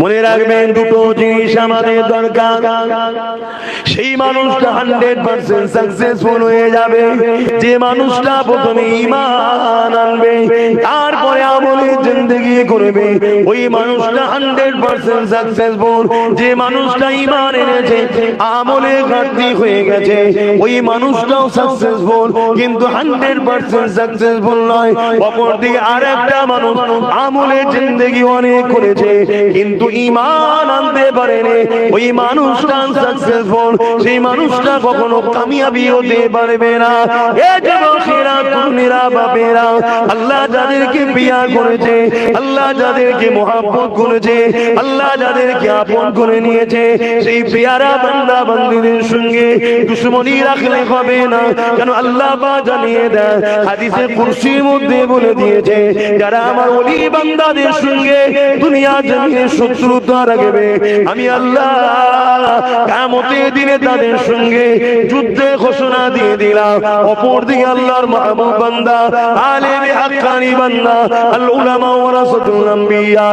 মনে রাখবেন দুটো জিনিস আমাদের দরকার। সেই মানুষটা 100% সাকসেসফুল হয়ে যাবে যে মানুষটা প্রথমে ঈমান আনবে, তারপরে আমলে জিন্দেগি করবে। ওই মানুষটা 100% সাকসেসফুল। যে মানুষটা ঈমান এনেছে, আমলে ঘাটতি হয়ে গেছে, ওই মানুষটাও সাকসেসফুল, কিন্তু 100% সাকসেসফুল নয়। অপরদিকে আরেকটা মানুষ আমলে জিন্দেগি অনেক করেছে, কিন্তু ঈমান আনতে পারেনি, ওই মানুষটা সাকসেসফুল। সেই মানুষটা কখনো কামিয়াবি হতে পারবে না। এ যুবকেরা, তরুণেরা, বাপেরা, আল্লাহ যাদেরকে বিয়া করেছে, আল্লাহ যাদেরকে মহব্বত করেছে, আল্লাহ যাদেরকে আপন করে নিয়েছে, সেই পেয়ারা বান্দা বান্দীদের সঙ্গে দুশমনি রাখলে হবে না। কেন আল্লাহ পাক জানিয়ে দেয়, হাদিসে কুরসির মধ্যে বলে দিয়েছে, যারা আমার ওলি বান্দাদের সঙ্গে দুনিয়া জমিনে শত্রুতা রাখবে, আমি আল্লাহ কিয়ামতের দিনে তাদের সঙ্গে যুদ্ধে ঘোষণা দিয়ে দিলাম। অপর দিকে আল্লাহর মাহবুব বান্দা, আলেমে হাক্কানি বান্দা, আল উলামা ওয়ারাসাতুল আমবিয়া,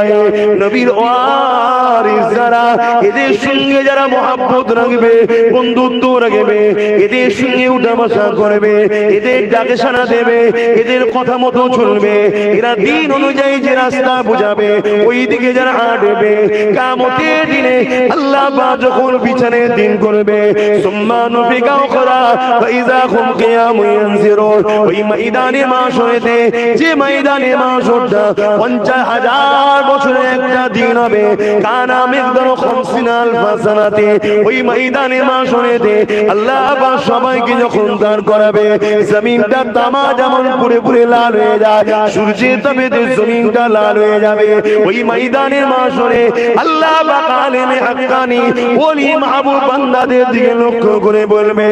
নবীর ওয়ারিস যারা, এদের সঙ্গে যারা মহব্বত রাখবে, বন্ধুত্ব রাখবে, এদের সঙ্গে উঠা বসা করবে, এদের ডাকে সাড়া দেবে, এদের কথা মতো চলবে, এরা দিন অনুযায়ী যে রাস্তা বুঝাবে, ওই দিকে যারা হাঁটবে, কিয়ামতের দিনে আল্লাহ পাক যখন বিচারের দিন করবে, সুম্মা নুফিকা উখরা ফাইযা হুম কিয়ামুন ইয়ানজিরুন, ওই ময়দানে মাশরেতে, যে ময়দানে মাশরটা 50,000 বছরের একটা দিন হবে, কানা মিকদারু 50,000 সানাতে, ওই ময়দানে মাশরেতে আল্লাহ পাক সবাইকে যখন দাঁড় করাবে, জমিনটা তামা যেমন পুরে পুরে লাল হয়ে যায়, সূর্যের তাপে জমিনটা লাল হয়ে যাবে। ওই ময়দানে মাশরে আল্লাহ পাক আলেমে হাক্কানি ওলি মাহবুব বান্দাদের দিকে লক্ষ্য করে বলবে,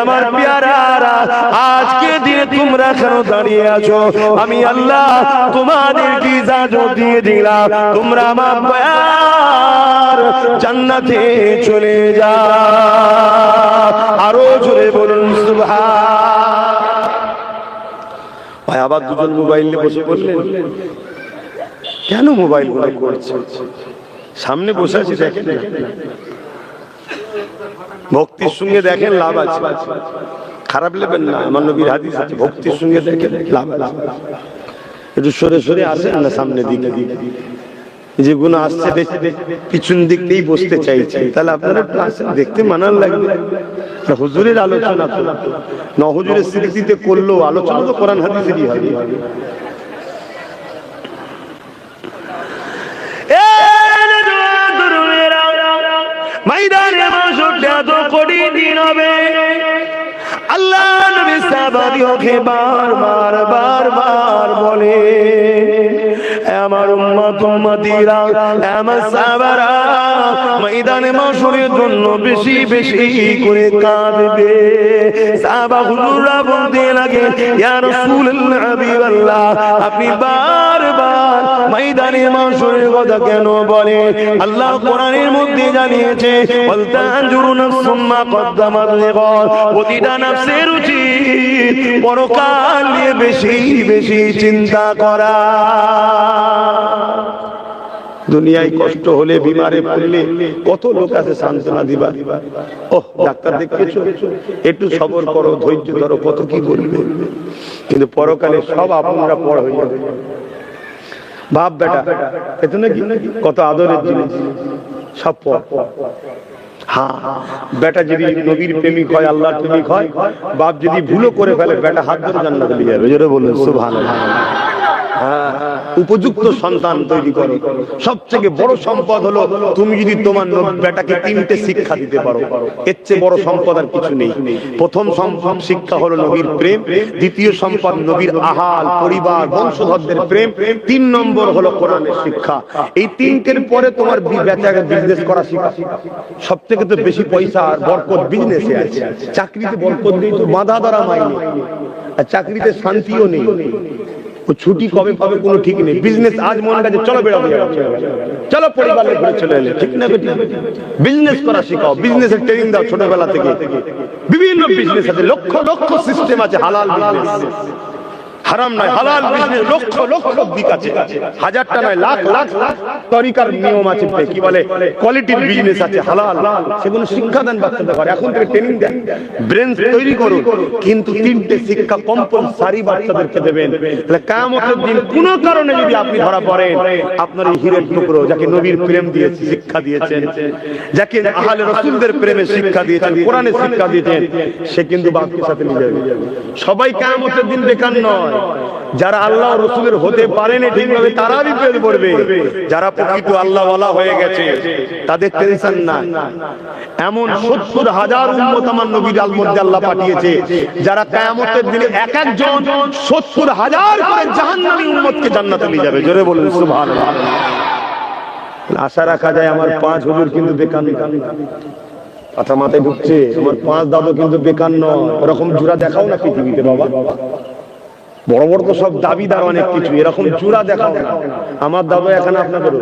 আমার পেয়ারারা, আজকে দিনে তোমরা কেন দাঁড়িয়ে আছো? আমি আল্লাহ তোমাদেরকে ইজাজত দিয়ে দিলাম, তোমরা আমার পেয়ার জান্নাতে চলে যাও। আরো জোরে বলুন সুবহান। ভাই আবার দুজন মোবাইল নিয়ে বসে পড়লেন, কেন মোবাইল গুলো করছে? সামনে বসে আছি, দেখেন ভক্তির সঙ্গে দেখেন লাভ আছে, খারাপ নেবেন না। আমার নবীর হাদিস আছে, ভক্তির সঙ্গে দেখেন লাভ আছে। একটু সরে সরে আসেন না সামনে দিকে, যেগুলো আসছে পিছন দিক দিয়েই বসতে চাইছে, তাহলে আপনারা একটু আসেন, দেখতে মানার লাগবে। হুজুরের আলোচনা তো না, হুজুরের স্মৃতিতে করলেও আলোচনা তো কোরআন হাদিসেরই হবে। ময়দানে মাশরটা তো কঠিন দিন হবে। আল্লাহ নবী সাহাবাদিওকে বারবার বারবার বলে, আমার উম্মত উম্মতিরা, আমার সাহাবারা ময়দানে মাশরের জন্য বেশি বেশি করে কাঁদবে। সাহাবা হুজুররা বলতে লাগে, ইয়া রাসূলুল্লাহ, হাবিবাল্লাহ, আপনি বারবার ময়দানে মাশরের কথা কেন বলেন? আল্লাহ কোরআনের মধ্যে জানিয়েছে, ওয়াল তানজুরু নাফসুম মা কদ্দামাত লিগাদ, প্রতিটা নফসের উচিত পরকাল নিয়ে বেশি বেশি চিন্তা করা। দুনিয়ায় কষ্ট হলে, বিমারে পড়লে কত লোক আছে সান্ত্বনা দিবা, ওহ ডাক্তার দেখেছো, একটু সবর করো, ধৈর্য ধরো, কত কি বলবে। কিন্তু পরকালে সব আপনারা পর হয়ে যাবে। বাপ বেটা এতো নাকি কত আদরের জিনিস, সব পর। হ্যাঁ, বেটা যদি নবীর প্রেমিক হয়, আল্লাহর প্রেমিক হয়, বাপ যদি ভুলও করে ফেলে, বেটা হাত ধরে জান্নাতে নিয়ে যাবে। জোরে বলুন সুবহানাল্লাহ। উপযুক্ত সন্তান তৈরি করো। সবথেকে বড় সম্পদ হলো তুমি যদি তোমার বেটাকে 3টে শিক্ষা দিতে পারো, এর চেয়ে বড় সম্পদ আর কিছু নেই। প্রথম সম্পদ শিক্ষা হলো নবীর প্রেম, দ্বিতীয় সম্পদ নবীর আহাল পরিবার বংশধরদের প্রেম, 3 নম্বর হলো কোরআনের শিক্ষা। এই 3টের পরে তোমার বেচাকে বিজনেস করা শিক্ষা। সবথেকে তো বেশি পয়সা আর বরকত বিজনেসে আছে। চাকরিতে বরকত নেই তো বাঁধা ধরা মাইনে, আর চাকরিতে শান্তিও নেই, ছুটি কবে পাবে কোনো ঠিক নেই। বিজনেস আজ মনে কাছে, চলো বেড়াবো, চলো পরিবার ঘুরে চলে এলে, ঠিক না বেটি? বিজনেস করা শিখাও, বিজনেসের ট্রেনিং দাও ছোটবেলা থেকে। বিভিন্ন বিজনেস আছে, লক্ষ লক্ষ সিস্টেম আছে হালাল বিজনেস। হারাম নয়, হালাল বিজনেস, লক্ষ লক্ষ দিক আছে, হাজারটা নয় লাখ লাখ তরিকার নিয়ম আছে, কি বলে কোয়ালিটির বিজনেস আছে হালাল, সেগুলো শিক্ষা দেন বাচ্চাদের ঘরে, এখন থেকে ট্রেনিং দেন, ব্রেন তৈরি করুন, কিন্তু তিনটে শিক্ষা কম্পালসারি বাচ্চাদেরকে দেবেন। তাহলে কিয়ামতের দিন কোন কারণে যদি আপনি ধরা পড়েন, আপনার এই হীরের টুকরো যাকে নবীর প্রেম দিয়েছে, শিক্ষা দিয়েছেন, যাকে আহলে রাসূলদের প্রেমে শিক্ষা দিয়েছেন, কোরআনের শিক্ষা দিয়েছেন, সে কিন্তু বাপকে সাথে নিয়ে যাবে। সবাই কিয়ামতের দিন বেকার নয়, যারা আল্লাহ ও রাসূলের হতে পারেনি ঠিকভাবে তারা বিপদে পড়বে, যারা প্রকৃত আল্লাহ ওয়ালা হয়ে গেছে তাদের টেনশন না। এমন 70,000 উম্মত আমার নবীর মধ্যে আল্লাহ পাঠিয়েছে, যারা কিয়ামতের দিনে এক একজন 70,000 করে জাহান্নামী উম্মতকে জান্নাতে নিয়ে যাবে। জোরে বলুন সুবহানাল্লাহ। আশা রাখা যায় আমার 5 হুজুর কিন্তু বেকার নয়, কথা মাথায় ঢুকছে, আমার 5 দাদু কিন্তু বেকার নয়। এরকম জোড়া দেখাও না পৃথিবীতে বাবা, বড় বড় তো সব দাবিদার অনেক কিছু, এরকম জোড়া দেখাও না। আমার দাদু এখানে আপনাদের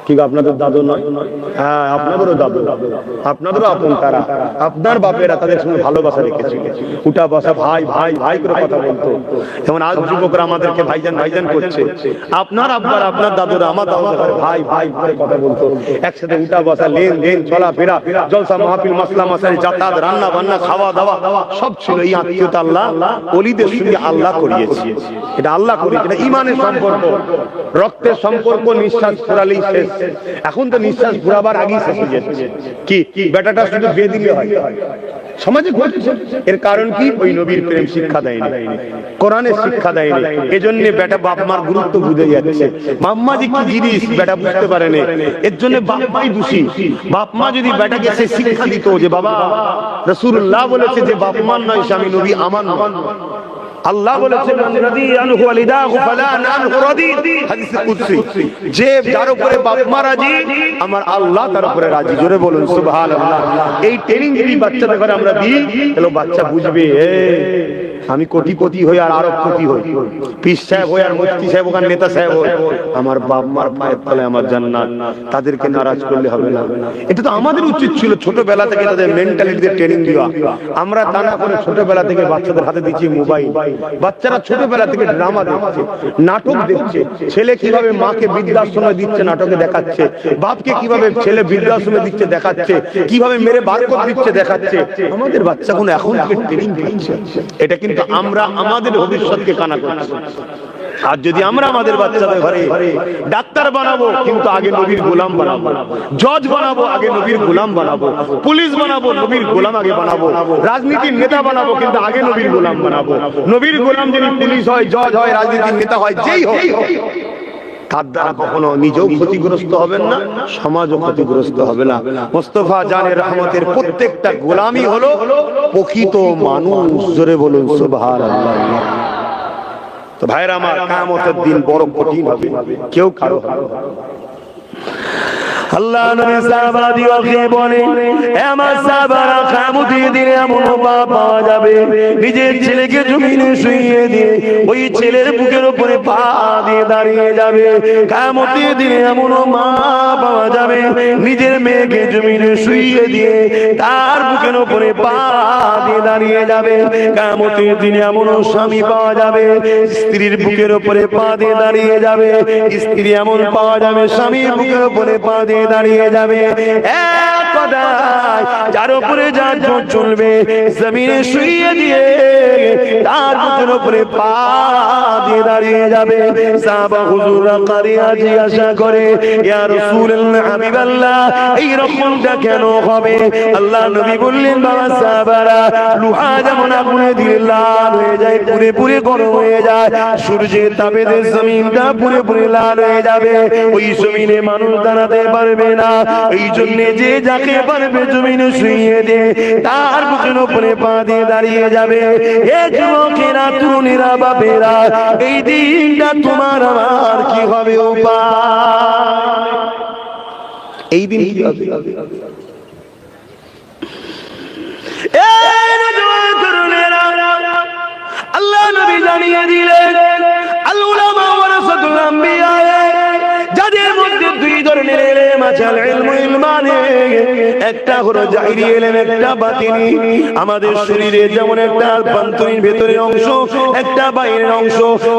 কি আপনাদের দাদু নয়? হ্যাঁ, আপনাদেরও দাদু, আপনাদেরও আপন, তারা আপনার বাপেরা তাদের সঙ্গে ভালোবাসা রেখেছিল, উঠা বসা ভাই ভাই ভাই করে কথা বলতো। যেমন আজ যুবকরা আমাদেরকে ভাইজান ভাইজান করছে, আপনার আব্বার আপনার দাদুরা আমার দাদুর ভাই ভাই করে কথা বলতো, একসাথে উঠা বসা, লেনদেন, চলাফেরা, জলসা মাহফিল, মাসলা মাসাইল, যাতায়াত, রান্না বান্না, খাওয়া দাওয়া সব ছিল। এই আত্মীয়তা আল্লাহ ওলিদের সঙ্গে আল্লাহ করিয়েছে, এটা আল্লাহ করিয়েছে, এটা ঈমানের সম্পর্ক, রক্তের সম্পর্ক। নিঃশ্বাস ফুরালেই শেষ, এখন তো নিঃশ্বাস ঘুরাবার আগেই শেষ হয়ে যাচ্ছে। কি বেটাটা শুধু বিয়ে দিলে হয়, সমাজে ঘটছে। এর কারণ কি? ওই নবীর প্রেম শিক্ষা দেয়নি, কোরআনের শিক্ষা দেয়নি। এজন্য বেটা বাপ মার গুরুত্ব বুঝে যাচ্ছে। বাপ মা যে কি জিনিস বেটা বুঝতে পারে না, এর জন্য বাপ মাই দোষী। বাপ মা যদি বেটাকে সে শিক্ষা দিত যে বাবা রাসূলুল্লাহ বলেছে যে বাপ মার নয় স্বামী নবী আমার নয়, আল্লাহ বলেছেন রাদি আনহু ওয়ালিদাহু ফালা আনহু রাদি, হাদিসে কুদসি, যে যার উপরে বাপ মা রাজি আমার আল্লাহ তার উপরে রাজি। জোরে বলুন সুবহানাল্লাহ। এই ট্রেনিং যদি বাচ্চাদের ঘরে আমরা দিই, তাহলে বাচ্চা বুঝবে আমি কোটিপতি হই আর আরবপতি হই, পীর সাহেব হই আর মুফতি সাহেব ওখানে নেতা সাহেব হই, আমার বাপ মার পায়ের তলায় আমার জান্নাত। তাদেরকে নারাজ করলে হবে না। এটা তো আমাদের উচিত ছিল ছোটবেলা থেকে তাদের মেন্টালিটিতে ট্রেনিং দেওয়া। আমরা তা না করে ছোটবেলা থেকে বাচ্চাদের হাতে দিচ্ছি মোবাইল, বাচ্চারা ছোটবেলা থেকে ড্রামা দেখছে, নাটক দেখছে, ছেলে কিভাবে মাকে বৃদ্ধাশ্রমে দিচ্ছে নাটকে দেখাচ্ছে, বাপকে কিভাবে ছেলে বৃদ্ধাশ্রমে দিচ্ছে দেখাচ্ছে, কিভাবে মেরে বার করে দিচ্ছে দেখাচ্ছে। আমাদের বাচ্চাগুলো এখন ট্রেনিং দিচ্ছে। এটা কিন্তু আমরা আমাদের ভবিষ্যৎকে কানা করছি। আর যদি আমরা আমাদের বাচ্চাদের ঘরে ডাক্তার বানাবো কিন্তু আগে নবীর গোলাম বানাবো, জজ বানাবো আগে নবীর গোলাম বানাবো, পুলিশ বানাবো নবীর গোলাম আগে বানাবো, রাজনীতির নেতা বানাবো কিন্তু আগে নবীর গোলাম বানাবো। নবীর গোলাম যদি পুলিশ হয়, জজ হয়, রাজনীতির নেতা হয়, যেই হয়, তার দ্বারা কখনো নিজেও ক্ষতিগ্রস্ত হবেন না, সমাজও ক্ষতিগ্রস্ত হবে না। মুস্তাফা জানের রহমতের প্রত্যেকটা গোলামি হলো প্রকৃত মানুষ। জোরে বলুন সুবহানাল্লাহ। তো ভাইরা আমার, কিয়ামতের দিন বড় কঠিন হবে, কেউ কারো আল্লাহ নবী সাহাবাদিওকে বলে, আমার সাহাবারা কিয়ামতের দিনে এমন বাপ পাওয়া যাবে নিজের ছেলেকে জমিনে শুইয়ে দিয়ে ওই ছেলের বুকের উপরে পা দিয়ে দাঁড়িয়ে যাবে। কিয়ামতের দিনে এমন মা পাওয়া যাবে নিজের মেয়েকে জমিনে শুইয়ে দিয়ে তার বুকের উপরে পা দিয়ে দাঁড়িয়ে যাবে। কিয়ামতের দিনে এমন স্বামী পাওয়া যাবে স্ত্রীর বুকের উপরে পা দিয়ে দাঁড়িয়ে যাবে, স্ত্রী এমন পাওয়া যাবে স্বামীর বুকের উপরে পা দিয়ে দাঁড়িয়ে যাবে। এক কথায় যার উপরে যার জোর চলবে জমিনে শুইয়ে দিয়ে তার বুকের উপরে পা দিয়ে দাঁড়িয়ে যাবে। সাহাবা হুজুররা কারিয়া জিজ্ঞাসা করে, ইয়া রাসূলুল্লাহ হাবিবাল্লাহ, এই রকমটা কেন হবে? আল্লাহ নবী বললেন, বাবা সাহাবারা, লোহা যেমন আগুনে দিলে লাল হয়ে যায়, পুরে পুরে গরম হয়ে যায়, সূর্যের তাপে জমিনটা পুরে পুরে লাল হয়ে যাবে, ওই জমিনে মানুষ দাঁড়াতে পারবে না। এই জন্য যে যাকে পারবে জমিনে শুইয়ে দে তার বুকের উপরে পা দিয়ে দাঁড়িয়ে যাবে। এ যুবকেরা, তরুণেরা, বাপেরা, এই দিনটা তোমার আমার কি হবে উপায়? এই দিন কি হবে? আল্লাহ নবী জানিয়ে দিলেন, আল উলামা ওয়ারাসাতুল আম্বিয়া, যাদের মধ্যে দুই ধরনের ইলম আছে, আল ইলমু ইলমানে, একটা হলো জাহিরি ইলম, একটা বাতিনি। আমাদের শরীরে যেমন একটা অভ্যন্তরীণ ভেতরের অংশ, একটা বাইরের অংশ,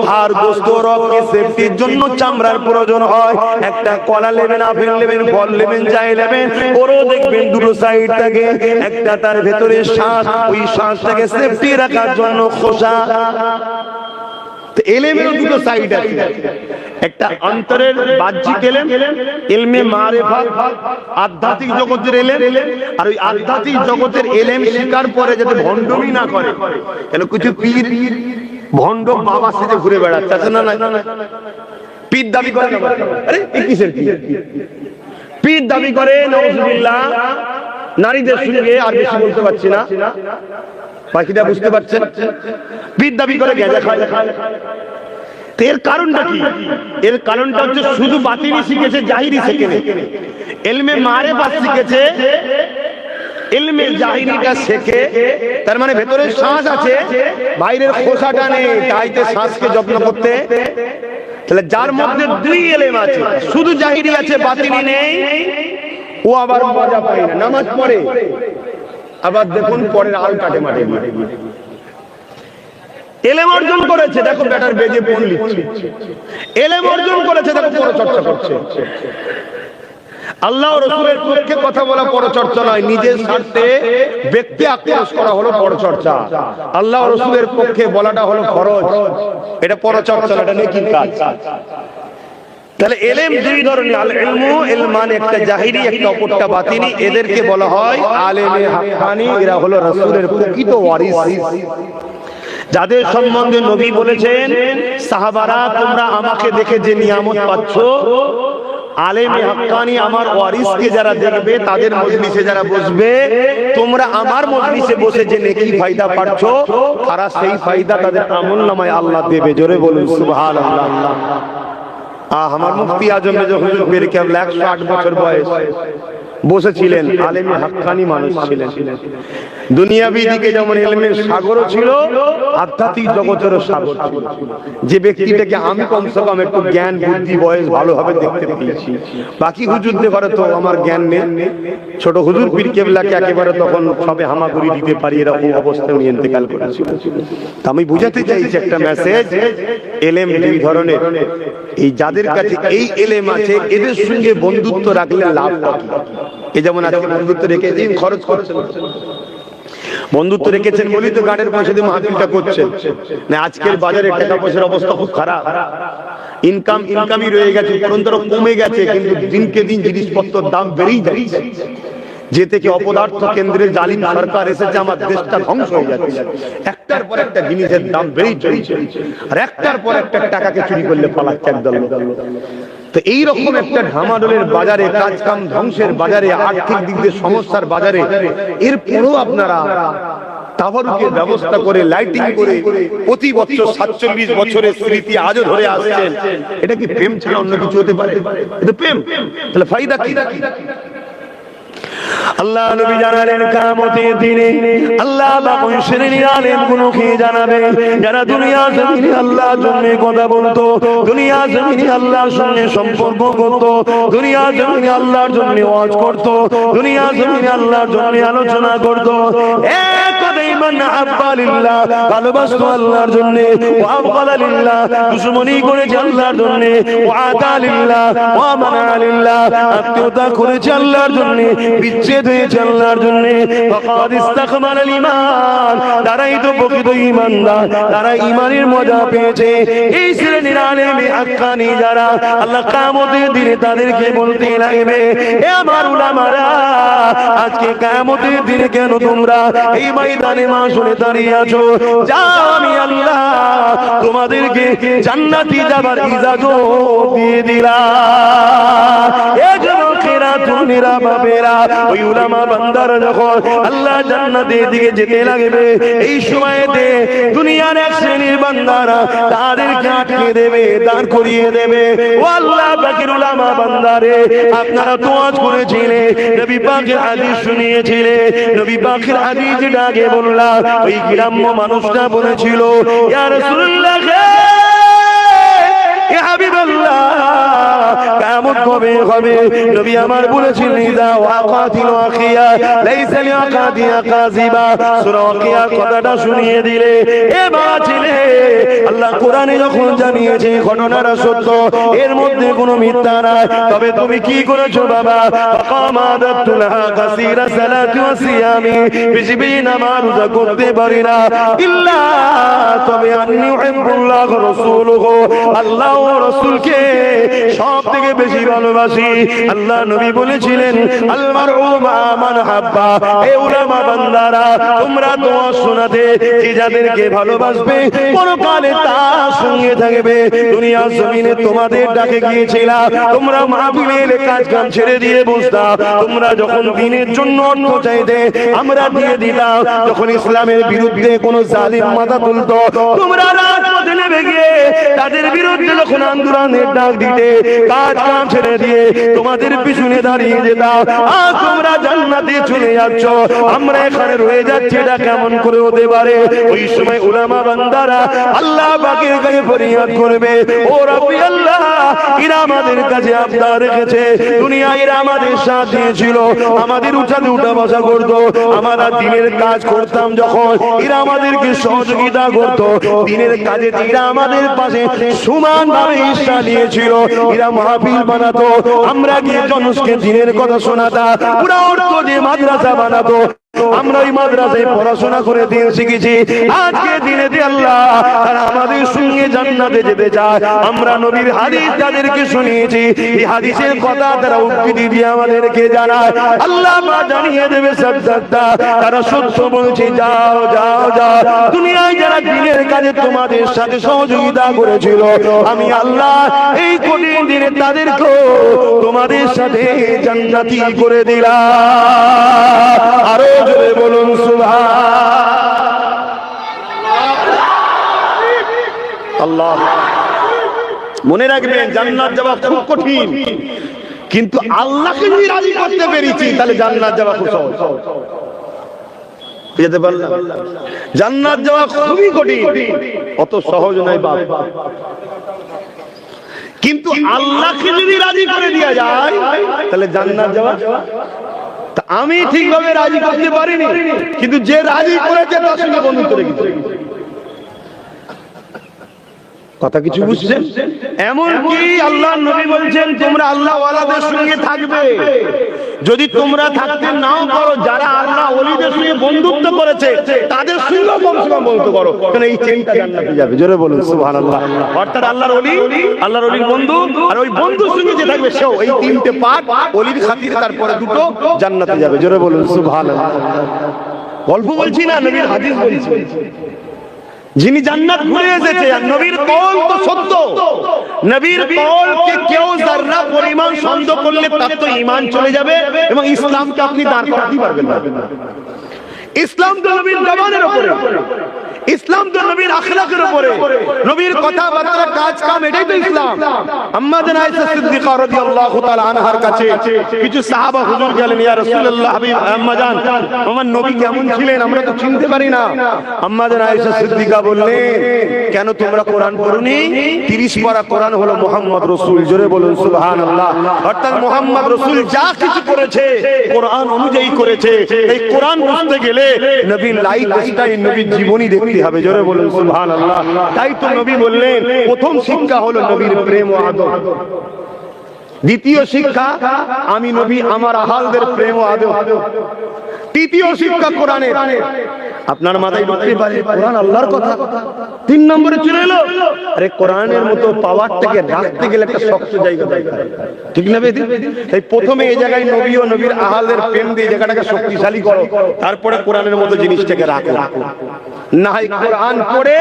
হাড় গোশত রক্ত সেফটির জন্য চামড়ার প্রয়োজন হয়। একটা কলা নেবেন, আপেল নেবেন, ফল নেবেন, যাই নেবেন, ওরও দেখবেন দুটো সাইড থাকে। একটা তার ভেতরে শ্বাস, ওই শ্বাসটাকে সেফটি রাখার জন্য খোসা। এলেমেরও দুটো সাইড আছে, একটা অন্তরের বাহ্যিক এলেম, ইলমে মারিফাত, আধ্যাত্মিক জগতের এলেম, আর ওই আধ্যাত্মিক জগতের এলেম শিকার পরে যাতে ভণ্ডমি না করে। কেন কিছু পীর ভণ্ড বাবা সেজে ঘুরে বেড়াচ্ছে না, পীর দাবি করে, আরে কিসের পীর দাবি করে, নাউজুবিল্লাহ। নারীদের সঙ্গে আর বেশি বলতে পারছি না, বাকিটা বুঝতে পারছেন। পীর দাবি করে গেঁজা খায়। এর কারণটা কি? এর কারণটা হচ্ছে শুধু বাতিনি শিখেছে, জাহিরি শেখেনি। ইলমে মারিফাত শিখেছে, ইলমে জাহিরিটা শেখে, তার মানে ভেতরে শ্বাস আছে, বাইরের খোসাটা নেই, তাইতে শ্বাসকে যত্ন করতে। তাহলে যার মধ্যে দুই ইলম আছে, শুধু জাহিরি আছে, বাতিনি নেই, ও আবার মজা পায় না। নামাজ পড়ে, আবার দেখুন পরের আল কাটে মাঠে। এলেম অর্জন করেছে, দেখো ব্যাটার বেজে পড় লিখছে। এলেম অর্জন করেছে, দেখো পরচর্চা করছে। আল্লাহ রাসূলের পক্ষে কথা বলা পরচর্চা নয়, নিজের স্বার্থে ব্যক্তি আক্রোশ করা হলো পরচর্চা। আল্লাহ রাসূলের পক্ষে বলাটা হলো ফরজ, এটা পরচর্চা, এটা নেকির কাজ। তাহলে এলেম দুই ধরনের, আল ইলমু ইলমান, একটা জাহিরি, একটা অপরটা বাতিনি। এদেরকে বলা হয় আলেমে হাক্কানি। এরা হলো রাসূলের প্রকৃত ওয়ারিস, যাদের সম্বন্ধে নবী বলেছেন, সাহাবারা তোমরা আমাকে দেখে যে নিয়ামত পাচ্ছ, আলেমে হাক্কানি আমার ওয়ারিসকে যারা দেখবে, তাদের মজলিসে যারা বসবে, তোমরা আমার মজলিসে বসে যে নেকি ফায়দা পাচ্ছ, তারা সেই ফায়দা তাদের আমলনামায় আল্লাহ দেবে। জোরে বলুন সুবহানাল্লাহ। আমার মুফতি আজম মেজর হুজুর পীর কেবলা 108 বছর বয়স বসেছিলেন, আলেমে হাক্কানি মানুষ ছিলেন। দুনিয়াবি দিকে যেমন ইলমের সাগরও ছিল, আধ্যাত্মিক জগতেরও সাগর ছিল। যে ব্যক্তিটাকে আমি কমসে কম একটু জ্ঞান বুদ্ধি বয়স ভালোভাবে দেখতে পেয়েছি, বাকি হুজুরদের ঘরে তো আমার জ্ঞান নেই। ছোট হুজুর পীর কেবলাকে একেবারে তখন সবে হামাগুড়ি দিতে পারি, এরকম অবস্থায় উনি ইন্তেকাল করেছিল। আমি বুঝাতে চাইছি একটা মেসেজ, এলেম দুই ধরনের। এই যাদের কাছে এই এলেম আছে, এদের সঙ্গে বন্ধুত্ব রাখলে লাভটা কি? এই যেমন আজকে বন্ধুত্ব রেখে দিন, খরচ করছেন, বন্ধুত্ব রেখেছেন বলি তো গাড়ির পয়সা দিয়ে মাহফিলটা করছেন না। আজকের বাজারে টাকা পয়সার অবস্থা খুব খারাপ, ইনকামই রয়ে গেছে, পরন্তর কমে গেছে, কিন্তু দিনকে দিন জিনিসপত্রের দাম বেড়েই যাচ্ছে। যে থেকে অপদার্থ কেন্দ্রের জালিম সরকার এসেছে, আমার দেশটা ধ্বংস হয়ে যাচ্ছে। একটার পর একটা জিনিসের দাম বেড়েই চলছে, আর একটার পর একটা টাকাকে চুরি করলে পালাচ্ছে একদল। তো এইরকম একটা ঢামাডোলের বাজারে, কাজ কাম ধ্বংসের বাজারে, আর্থিক দিক দিয়ে সমস্যার বাজারে, এরপরও আপনারা তাবারুকের ব্যবস্থা করে, লাইটিং করে, প্রতি বছর 47 বছরের স্মৃতি আজও ধরে আসছেন। এটা কি প্রেম ছাড়া অন্য কিছু হতে পারে? এটা প্রেম, তাহলে ফায়দা কি? আল্লাহ নবী জানালেন কিয়ামতের দিনে আল্লাহ বাকুন শ্রেণীর আলেমগুলো কি জানাবে, যারা দুনিয়া জমিনে আল্লাহর জন্য কথা বলতো, দুনিয়া জমিনে আল্লাহর সঙ্গে সম্পর্ক করত, দুনিয়া জমিনে আল্লাহর জন্য ওয়াজ করত, দুনিয়া জমিনে আল্লাহর জন্য আলোচনা করত। এক কথাই মান আহাব্বা লিল্লাহ, ভালোবাসতো আল্লাহর জন্য, ওয়া আবগাদা লিল্লাহ, দুশমনি করেছে আল্লাহর জন্য, ওয়া আতা লিল্লাহ, ওয়া মানা লিল্লাহ, আত্মীয়তা করেছে আল্লাহর জন্য, বিচ্ছেদ হয়েছে আল্লাহর জন্য। ফাকাদ ইস্তাকমালাল ঈমান, তারাই তো প্রকৃত ঈমানদার, তারা ঈমানের মজা পেয়েছে। এই শ্রেণীর আলেমে হাক্কানি যারা, আল্লাহ কিয়ামতের দিনে তাদেরকে বলতে লাগবে, হে আমার উলামারা, আজকে কিয়ামতের দিনে কেন তোমরা এই ময়দানে মাশরে দাঁড়িয়ে আছো? যাও, আমি আল্লাহ তোমাদেরকে জান্নাতি যাবার ইজাজত দিয়ে দিলাম। এই যুবকেরা, তুমিরা বাবেরা, ওই উলামা বান্দারা যখন আল্লাহ জান্নাতের দিকে যেতে লাগবে, এই সময়তে দুনিয়ার এক শ্রেণীর বান্দারা তাদেরকে আটকে দেবে, দাঁড় করিয়ে দেবে। ও আল্লাহ পাকের উলামা বান্দারে, আপনারা তো ওয়াজ করেছিলেন, নবী পাকের হাদিস শুনিয়েছিলেন, নবী পাকের হাদিস যেটা আগে বললাম, ওই গ্রাম্য মানুষটা বলেছিল, ইয়া রাসূলুল্লাহ, এ হাবিবাল্লাহ কিয়ামত কবে হবে? নবী আমার বলেছেন ইযা ওয়াকাতিল ওয়াকিয়া লাইসা লিওয়াকাতিহা কাযিবা। সূরা ওয়াকিয়া কথাটা শুনিয়ে দিলে এ বাবা ছেলে, আল্লাহ কোরআনে যখন জানিয়েছে ঘটনাটা সত্য, এর মধ্যে কোনো মিথ্যা নাই, তবে তুমি কি করেছো বাবা? ফাকামাদাতুলহা কাসীরা সালাতি ওয়া সিয়ামি, বেশি বেশি নামাজ রোজা করতে পারি না, ইল্লা তবে আন্নী উহিব্বুল্লাহ ওয়া রাসূলুহু, আল্লাহ ও রাসূলকে সব থেকে বেশি ভালোবাসি। আল্লাহ নবী বলেছিলেন আল মারউ মা মান হাব্বা। এ উলামা বান্দারা, তোমরা দোয়া শোনাতে যে যাদেরকে ভালোবাসবে পরকালে তার সঙ্গে থাকবে। দুনিয়ার জমিনে তোমাদের ডাকে গিয়েছিলাম, তোমরা মাহফিলের কাজ কাম ছেড়ে দিয়ে বসতাম, তোমরা যখন দিনের জন্য অর্থ চাইতে আমরা দিয়ে দিলাম, যখন ইসলামের বিরুদ্ধে কোন জালিম মাথা তুলতো তোমরা রাজপথে নেমে গিয়ে তাদের বিরুদ্ধে যখন আন্দোলনের ডাক দিতে কাজ কাম ছেড়ে দিয়ে তোমাদের পিছনে দাঁড়িয়ে যেতাম। আর তোমরা জান্নাতে চলে যাচ্ছ, আমরা এখানে রয়ে যাচ্ছি, এটা কেমন করে হতে পারে? ওই সময় উলামা বান্দারা আল্লাহ পাকের কাছে ফরিয়াদ করবে, ও রাব্বি আল্লাহ, এরা আমাদের কাছে আবদার রেখেছে, দুনিয়ায় এরা আমাদের সাথ দিয়েছিল, আমাদের উঠাতে উঠা বসা করতো, আমরা দিনের কাজ করতাম যখন এরা আমাদেরকে সহযোগিতা করতো, দিনের কাজে এরা আমাদের পাশে সমানভাবে হিস্সা নিয়েছিল, এরা মাহফিল বানাতো, আমরা গিয়ে জনসকে দিনের কথা শোনাতাম, পুরা অর্থ দিয়ে মাদ্রাসা বানাতো, আমরা ওই মাদ্রাসায় পড়াশোনা করে দিন শিখেছি। আজকে দিনে দিয়ে আল্লাহ তারা আমাদের সঙ্গে জান্নাতে যেতে চায়। আমরা নবীর হাদিস তাদেরকে শুনিয়েছি, এই হাদিসের কথা তারা উক্তি দিয়ে আমাদেরকে জানায়, আল্লাহ মা জানিয়ে দেবে সাদ্দাতা তারা সত্য বলছে, যাও যাও যাও, দুনিয়ায় যারা দিনের কাজে তোমাদের সাথে সহযোগিতা করেছিল, আমি আল্লাহ এই কঠিন দিনে তাদেরকে তোমাদের সাথে জান্নাতি করে দিলাম। আরো জোরে বলুন সুবহানাল্লাহ। মনে রাখবেন জান্নাত যাওয়া খুব কঠিন, কিন্তু আল্লাহকে যদি রাজি করতে পেরেছি তাহলে জান্নাত যাওয়া খুব সহজ। যেতে পারলাম, জান্নাত যাওয়া খুবই কঠিন, অত সহজ নয় বাপ, কিন্তু আল্লাহকে যদি রাজি করে দেওয়া যায় তাহলে জান্নাত যাওয়া। আমি ঠিকভাবে রাজি করতে পারিনি, কিন্তু যে রাজি করেছে তার সঙ্গে বন্ধুত্ব রেখেছে। কথা কিছু বুঝছেন? এমনকি আল্লাহ নবী বলছেন তোমরা আল্লাহ ওয়ালাদের সঙ্গে থাকবে, যদি তোমরা থাকতে নাও পারো, যারা আল্লাহ ওলিদের সঙ্গে বন্ধুত্ব করেছে তাদের সঙ্গে কমসে কম বন্ধুত্ব করো, কারণ এই চেনটা জান্নাতে যাবে। জোরে বলুন সুবহানাল্লাহ। অর্থাৎ আল্লাহর ওলি, আল্লাহর ওলির বন্ধু, আর ওই বন্ধুর সঙ্গে যে থাকবে সেও, এই তিনটে পার্ট ওলির খাতিরে, তারপরে দুটো জান্নাতে যাবে। জোরে বলুন সুবহানাল্লাহ। গল্প বলছি না, নবীর হাদিস বলছি। যিনি জান্নাত ঘুরে এসেছে, আর নবীর কওল তো সত্য, নবীর কওলকে কেউ যারা পরিমাণ সন্দেহ করলে তার তো ঈমান চলে যাবে, এবং ইসলামকে আপনি দাঁড় করাতে পারবেন না। ইসলাম তো নবীর জবানের উপরে, ইসলাম তো নবীর আখলাকের উপরে, নবীর কথাবার্তা কাজ কাম, এটাই তো ইসলাম। আম্মা জান আয়েশা সিদ্দিকা রাদিয়াল্লাহু তাআলা আনহার কাছে কিছু সাহাবা হুজুর গেলেন, ইয়া রাসূলুল্লাহ, হাবিব আম্মা জান, আমার নবী কেমন ছিলেন আমরা তো চিনতে পারি না। আম্মা জান আয়েশা সিদ্দিকা বললেন, কেন তোমরা কোরআন পড়োনি? 30 পারা কোরআন হলো মুহাম্মদ রাসূল। জোরে বলুন সুবহানাল্লাহ। অর্থাৎ মুহাম্মদ রাসূল যা কিছু করেছে কোরআন অনুযায়ী করেছে। এই কোরআন বুঝতে গেলে নবীর লাইফ স্টাইল, নবীর জীবনী দেখতে হবে। জোরে বলুন সুবহানাল্লাহ। তাই তো নবী বললেন প্রথম শিক্ষা হলো নবীর প্রেম ও আদর, দ্বিতীয় শিক্ষা আমি নবী আমার আহালদের প্রেম ও আদর, তৃতীয় শিক্ষা কোরআনের। আপনার মাথায় ঢুকতে পারে কোরআন আল্লাহর কথা, 3 নম্বরে চলে এলো, আরে কোরআনের মতো পাওয়ারটাকে রাখতে গেলে একটা শক্ত জায়গা দরকার, ঠিক না বেদি? তাই প্রথমে এই জায়গায় নবী ও নবীর আহালদের প্রেম দিয়ে জায়গাটাকে শক্তিশালী করো, তারপরে কোরআনের মতো জিনিসটাকে রাখো। না হয় কোরআন পড়ে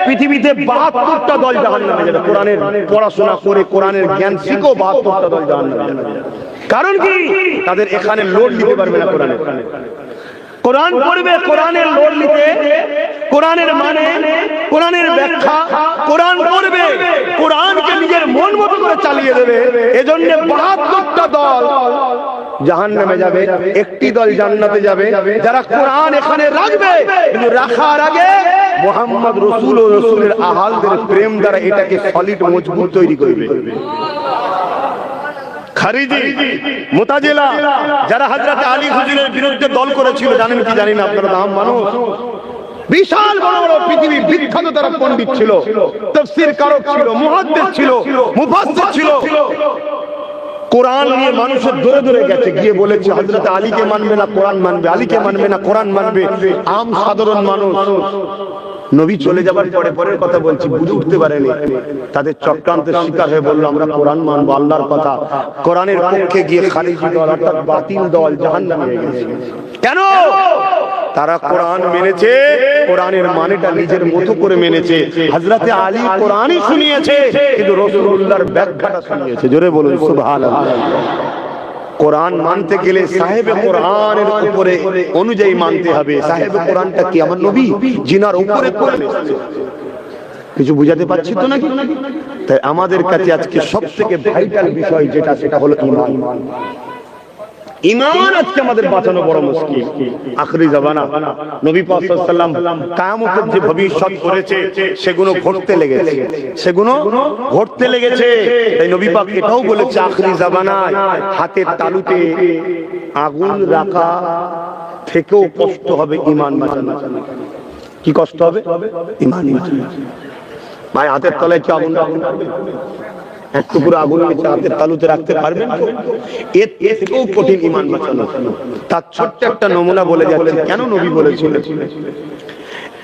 পৃথিবীতে 72টা দল জাহান্নামে যাবে। কোরআনের পড়াশোনা করে কোরআনের জ্ঞান শিখো, 72টা দল জাহান্নামে যাবে। কারণ কি? তাদের এখানে লোড নিতে পারবে না। কোরআন পড়বে, কোরআনের লোড নিতে কোরআনের মানে, কোরআনের ব্যাখ্যা, কোরআন পড়বে, কোরআনকে নিজের মন মতো করে চালিয়ে দেবে। এজন্য 72টা দল জাহান্নামে যাবে, একটি দল জান্নাতে যাবে, যারা কোরআন এখানে রাখবে, কিন্তু রাখার আগে মুহাম্মদ রাসূল ও রাসূলের আহলদের প্রেম দ্বারা এটাকে সলিড মজবুত তৈরি করবে। খারিজি, মুতাজিলা যারা হযরত আলী হুজুরের বিরুদ্ধে দল করেছিল, জানেন কি জানেন আপনারা? আম মানুষ, বিশাল বড় বড় পৃথিবীর বিখ্যাত তারা পণ্ডিত ছিল, তাফসীর কারক ছিল, মুহাদ্দিস ছিল, মুফাসসির ছিল। কোরআন নিয়ে মানুষের দূরে দূরে গেছে, গিয়ে বলেছে হযরত আলীকে মানবে না কোরআন মানবে, আলীকে মানবে না কোরআন মানবে। আম সাধারণ মানুষ নবী চলে যাবার পরে পরের কথা বলছি, বুঝে উঠতে পারেনি, তাদের চক্রান্তের শিকার হয়ে বলল আমরা কোরআন মানবো, আল্লাহর কথা। কোরআনের পক্ষে গিয়ে খারিজি দল অর্থাৎ বাতিল দল জাহান্নামে গেছে। কেন? তারা কোরআন মেনেছে, কোরআনের মানেটা নিজের মতো করে মেনেছে। হযরতে আলী কোরআনই শুনিয়েছে, কিন্তু রাসূলুল্লাহর ব্যাখ্যাটা শুনিয়েছে। জোরে বলুন সুবহানাল্লাহ। কোরআন মানতে গেলে সাহেবে কোরআনের উপরে অনুযায়ী মানতে হবে। সাহেবে কোরআনটা কি? আমার নবী, জিনার উপরে কোরআন এসেছে। কিছু বুঝাতে পারছি তো নাকি? তাই আমাদের কাছে আজকে সবথেকে ভাইটাল বিষয় যেটা, সেটা হলো ঈমান। ঈমান আজকে আমাদের বাঁচানো বড় মুশকিল। আখিরি জামানা নবী পাক সাল্লাল্লাহু আলাইহি ওয়াসাল্লাম কিয়ামতের যে ভবিষ্যৎ করেছে সেগুলো ঘটতে লেগেছে, সেগুলো ঘটতে লেগেছে। তাই নবী পাক এটাও বলেছে আখিরি জামানায় হাতের তালুতে আগুন রাখা থেকেও কষ্ট হবে ঈমান বাঁচানো। কি কষ্ট হবে? ঈমান বাঁচানো। ভাই হাতের তলায় কি আগুন রাখবেন? এক টুকরো আগুন হাতের তালুতে রাখতে পারবেন? এর থেকেও কঠিন ঈমান বাঁচানো। তার ছোট্ট একটা নমুনা বলে যাচ্ছে কেন নবী বলেছিলেন।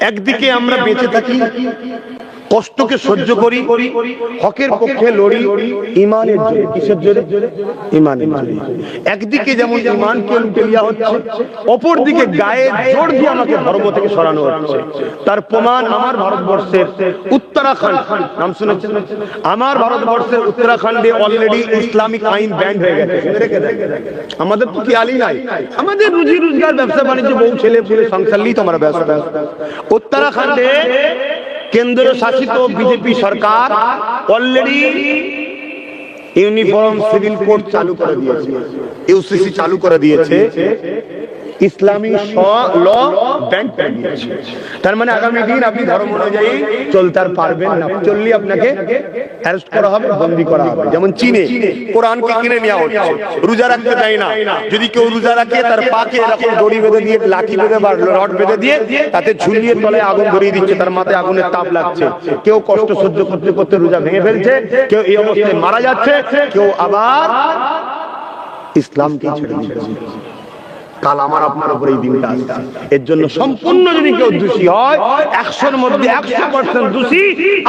একদিকে আমরা বেঁচে থাকি, কষ্টকে সহ্য করি, হকের পক্ষে লড়ি ঈমানের জোরে। কিসের জোরে? ঈমানের জোরে। একদিকে যেমন ঈমানকে লুটে নেওয়া হচ্ছে, অপর দিকে গায়ে জোর দিয়ে আমাকে ধর্ম থেকে সরানো হচ্ছে। তার প্রমাণ আমার ভারতবর্ষের উত্তরাখণ্ড, নাম শুনেছেন? আমার ভারতবর্ষের উত্তরাখণ্ডে অলরেডি ইসলামিক আইন ব্যান্ড হয়ে গেছে। আমাদের তো খেয়ালই নাই, আমাদের রুজি রোজগার, ব্যবসা বাণিজ্য, বউ ছেলে পুলে সংসার নিয়ে তো আমরা ব্যস্ত। উত্তরাখণ্ডে কেন্দ্র শাসিত বিজেপি সরকার অলরেডি ইউনিফর্ম সিভিল কোড চালু করে দিয়েছে, ইউসিসি চালু করে দিয়েছে, ইসলামী ল ব্যান্ড করে দিয়েছে। তার মানে আগামী দিন আপনি ধর্ম অনুযায়ী চলতে আর পারবেন না, চললে আপনাকে অ্যারেস্ট করা হবে, বন্দী করা হবে। যেমন চীনে কোরআনকে কিনে নেওয়া হচ্ছে, রোজা রাখতে দেয় না। যদি কেউ রোজা রাখে তার পাকে এরকম দড়ি বেঁধে দিয়ে, লাঠি বেঁধে বা রড বেঁধে দিয়ে তাতে ঝুলিয়ে তলায় আগুন ধরিয়ে দিচ্ছে, তার মাথায় আগুনের তাপ লাগছে। কেউ কষ্ট সহ্য করতে করতে রোজা ভেঙে ফেলছে, কেউ এই অবস্থায় মারা যাচ্ছে, কেউ আবার ইসলামকে ছেড়ে দিচ্ছে। কাল আমার আপনার উপরে এই দিনটা আসছে। এর জন্য সম্পূর্ণ যদি কেউ দোষী হয়, 100-র মধ্যে 100% দোষী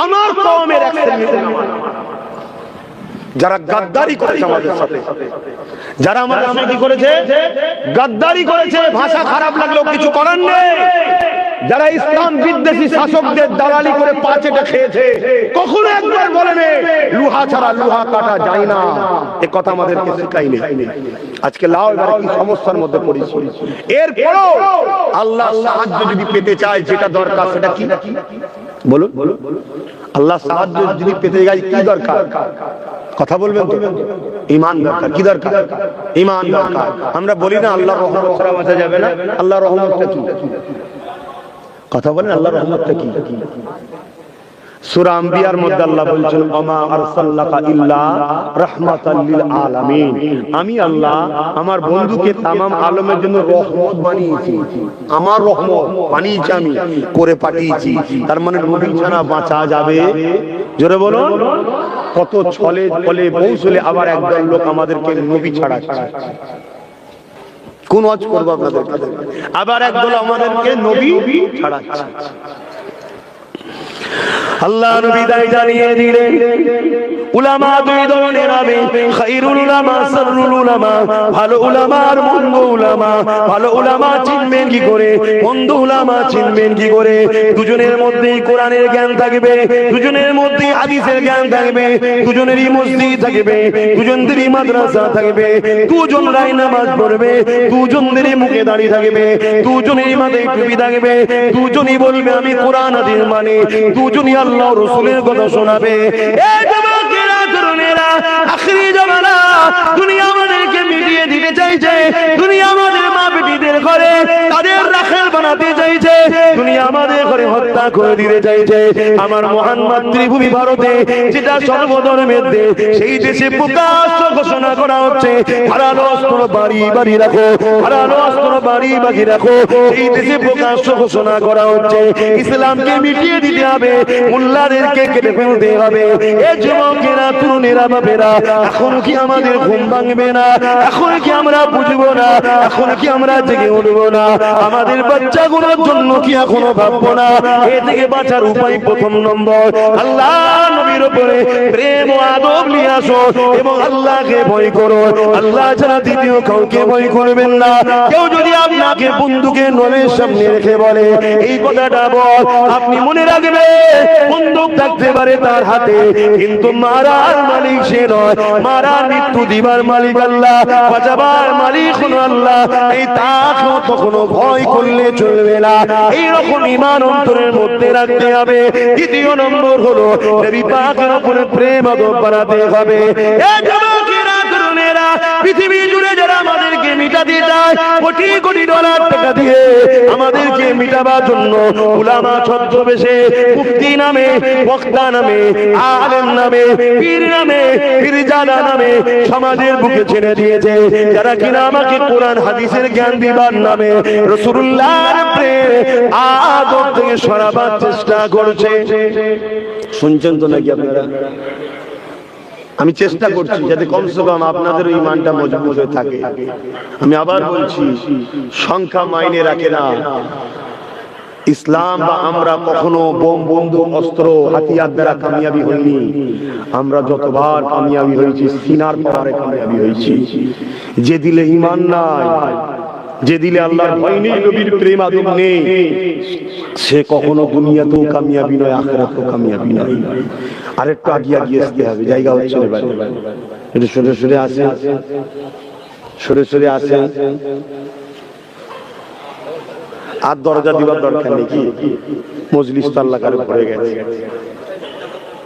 আমার কওমের 100। যারা গাদ্দারি করেছে আমাদের সাথে, যারা আমাদের সাথে কি করেছে? গাদ্দারি করেছে। ভাষা খারাপ লাগলেও কিছু করার নেই। যারা ইসলাম বিদ্বেষী শাসকদের দালালি করে পাচেটা খেয়েছে, কখনো একবার বলেনি লোহা ছাড়া লোহা কাটা যায় না। এ কথা আমাদেরকে শেখায়নি। আজকে লাও এবারে কি সমস্যার মধ্যে পড়েছি। এরপরও আল্লাহ সাহায্য যদি পেতে চায়, যেটা দরকার সেটা কি বলুন? আল্লাহ সাহায্য যদি পেতে যায় কি দরকার? কথা বলবেন তো? ঈমান দরকার। কি দরকার? ঈমান দরকার। আমরা বলি না আল্লাহর রহমত ছাড়া বাঁচা যাবে না। আল্লাহর রহমতটা কি? কথা বলেন, আল্লাহর রহমতটা কি? সূরা আম্বিয়ার মধ্যে আল্লাহ বলছেন ওমা আরসালনাকা ইল্লা রাহমাতাল লিল আলামিন। আমি আল্লাহ আমার বন্ধুকে তামাম আলমের জন্য রহমত বানিয়েছি। আমার রহমত বানিয়েছি, আমি করে পাঠিয়েছি। তার মানে নবী ছাড়া বাঁচা যাবে? জোরে বলুন। কত ছলে ছলে কৌশলে আবার একদল লোক আমাদেরকে নবী ছাড়াচ্ছে। কোন ওয়াজ করব আপনাদের? আবার একদল আমাদেরকে নবী ছাড়াচ্ছে। আল্লাহ নবী জানিয়ে দিলেন উলামা দুই ধরনের হবে, খায়রুল উলামা, শাররুল উলামা, ভালো উলামার মন্দ উলামা, ভালো উলামা চিনবেন কি করে, মন্দ উলামা চিনবেন কি করে? দুজনের মধ্যেই কোরআনের জ্ঞান থাকবে, দুজনের মধ্যেই হাদিসের জ্ঞান থাকবে, দুজনেরই মসজিদ থাকবে, দুজনেরই মাদ্রাসা থাকবে, দুজনরাই নামাজ পড়বে, দুজনেরই মুখে দাড়ি থাকবে, দুজনেরই মাথায় টুপি থাকবে, দুজনই বলবে আমি কোরআন হাদিস মানি, দুজনই আল্লাহ রাসূলের কথা শোনাবে। এই যুবকেরা তরুণেরা, আখিরি জামানা দুনিয়া আমাদেরকে মিটিয়ে দিতে চাইছে, দুনিয়া আমাদের মা বেটিদের ঘরে তাদের রাখাল বানাতে চাইছে, দুনিয়া আমাদের ঘরে হত্যা করে দিতে চাইছে। আমার মহান মাতৃভূমি ভারতে, যেটা সর্বধর্মের দেশ, সেই দেশে প্রকাশ্য ঘোষণা করা হচ্ছে হারালো অস্ত্র বাড়ি বাড়ি রাখো, হারালো অস্ত্র বাড়ি বাড়ি রাখো। সেই দেশে প্রকাশ্য ঘোষণা করা হচ্ছে ইসলামকে মিটিয়ে দিতে হবে, মোল্লাদেরকে কেটে ফেলতে হবে। এই যুবকেরা তরুণেরা বাপেরা, এখন কি আমাদের ঘুম ভাঙবে না? এখন কি আমরা বুঝবো না? এখন কি আমরা জেগে উঠবো না? আমাদের বাচ্চাগুলোর জন্য কি এখনো ভাববো না? এ থেকে বাঁচার উপায় প্রথম নম্বর, আল্লাহ নবীর উপরে প্রেম ও আদব নিয়ে আসো এবং আল্লাহকে ভয় করো। আল্লাহ ছাড়া দ্বিতীয় কাউকে ভয় করবেন না। কেউ যদি আপনাকে বন্দুকের নলের সামনে রেখে বলে এই কথাটা বল, আপনি মনে রাখবেন বন্দুক থাকতে পারে তার হাতে, কিন্তু মারার মালিক সে নয়, মারার মৃত্যু দিবার মালিক আল্লাহ, বাঁচাবার মালিক হলো আল্লাহ। এই তাকে কখনো ভয় করলে চলবে না, এইরকম ঈমান অন্তরের মধ্যে রাখতে হবে। দ্বিতীয় নম্বর হলো নবী পাকের উপরে প্রেম আদব বানাতে হবে। এই যুবকেরা তরুণেরা, পৃথিবী জুড়ে যারা আমাদেরকে মিটাতে চায় কোটি কোটি ডলার টাকা দিয়ে আমাদেরকে মিটাবার জন্য উলামা ছদ্মবেশে, মুফতি নামে, বক্তা নামে, আলেম নামে, পীর নামে, পীরজাদা নামে সমাজের বুকে ছেড়ে দিয়েছে, যারা কিনা আমাকে কোরআন হাদিসের জ্ঞান দিবার নামে রাসূলুল্লাহর প্রেম আদব থেকে সরাবার চেষ্টা করছে। শুনছেন তো নাকি আপনারা? আমি চেষ্টা করছি যাতে কমসে কম আপনাদের ঈমানটা মজবুত হয়ে থাকে। আমি আবার বলছি, সংখ্যা মাইনে রাখে না। ইসলাম বা আমরা কখনো বোম, বন্দুক, অস্ত্র, হাতিয়ার দ্বারা কামিয়াবি হইনি। আমরা যতবার কামিয়াবি হয়েছি সিনার পাহাড়ে কামিয়াবি হয়েছি। যে দিলে ঈমান নাই, যে দিলে আল্লাহর ভয় নেই, নবীর প্রেম আদব নেই, সে কখনো দুনিয়াতেও কামিয়াবি নয়, আখিরাতেও কামিয়াবি নয়। আরেকটু আগিয়ে আগিয়ে আসতে হবে, জায়গা হচ্ছে না। একটু সরে সরে আসে, সরে সরে আসে। আর দরজা দিবার দরকার নেই, কি মজলিস তো আল্লাহ কারে পড়ে গেছে,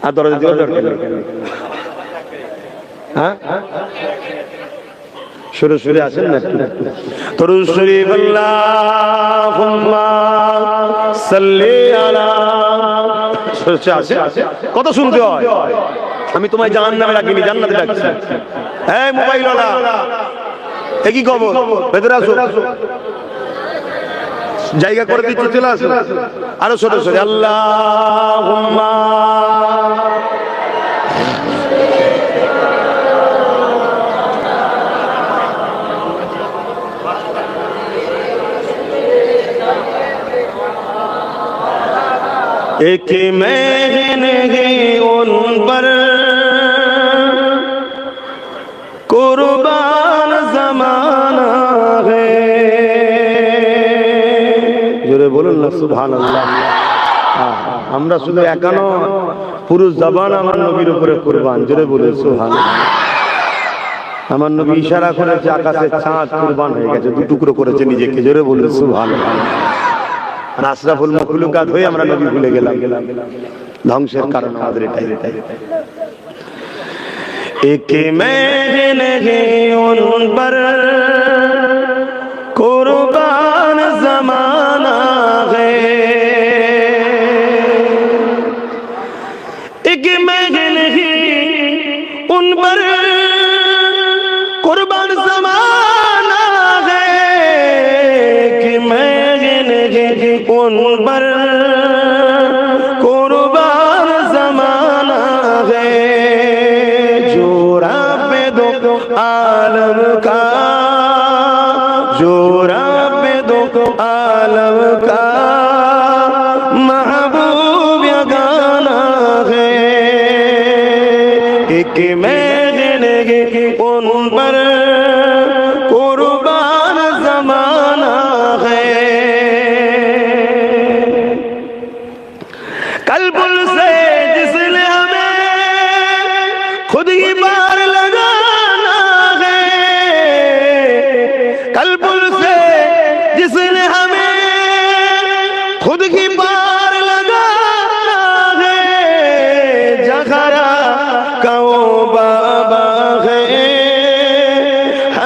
আর দরজা দিবার দরকার নেই। হ্যাঁ, সরে সরে আসেন না একটু। দরুদ শরীফ আল্লাহুম্মা সাল্লি আলা, সরে আসে। কত শুনতে হয়? আমি তোমায় জাহান্নামে রাখিনি, জান্নাতে রাখছি। এই মোবাইল ওয়ালা, এ কি খবর? ভেতরে আসো, জায়গা করে দিচ্ছি, চলে আসো। আরো সরে সরে। আল্লাহুম্মা एक महने उन पर कुर्बान जमाना है। जोरे बोलুন না সুবহানাল্লাহ। আমরা শুধু একানো, পুরো জবান আমার নবীর উপরে কুরবান। জোরে বলুন সুবহানাল্লাহ। আমার নবী ইশারা করেছে আকাশের চাঁদ কুরবান হয়ে গেছে, দু টুকরো করেছে নিজেকে। জোরে বলুন সুবহানাল্লাহ। আশরাফুল মাখলুকাত হয়ে আমরা নবী ভুলে গেলাম, ধ্বংসের কারণ আমাদের এটাই। এক মেহনে উন পর কুরবান জমানা হে, এক মেহনে উন পর কুরবান জমানা হে, এক মেহনে उन पर कुर्बान जमाना है, जो रब दो आलम का, जो रब दो आलम का महबूब गाना है। एक महने उन पर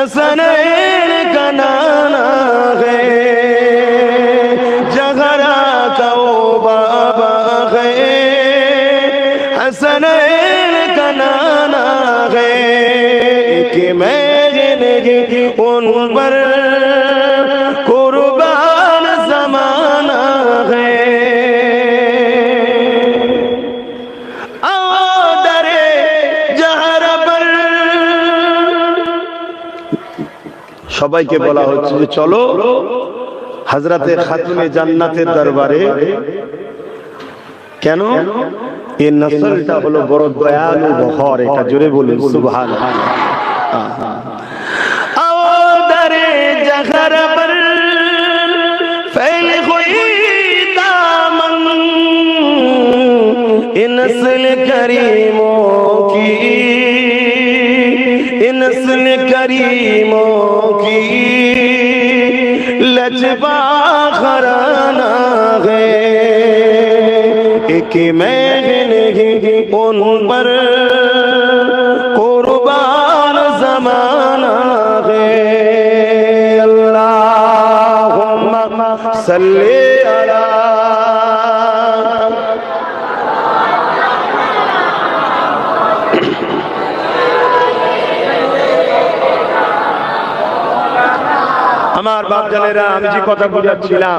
हसनैन का नाना है, जहरा का वो बाबा है, हसनैन का नाना है कि मैं उन पर कुर्बान ज़माना है। दरे जहरा पर সবাইকে বলা হচ্ছে যে চলো হযরতে খাতুনে জান্নাতের দরবারে। কেন? এই নসলটা হলো বড় দয়ালু বহর, এটা জোরে বলুন সুবহানাল্লাহ। जहर पर फैल हुई दामन नस्ल करीमों की, नस्ल करीमों की लजबा खराना है कि मैं नहीं उन पर कुर्बान ज़माना है। सल्ले अला আমার বাপ জানেরা, আমি যে কথা বুঝাচ্ছিলাম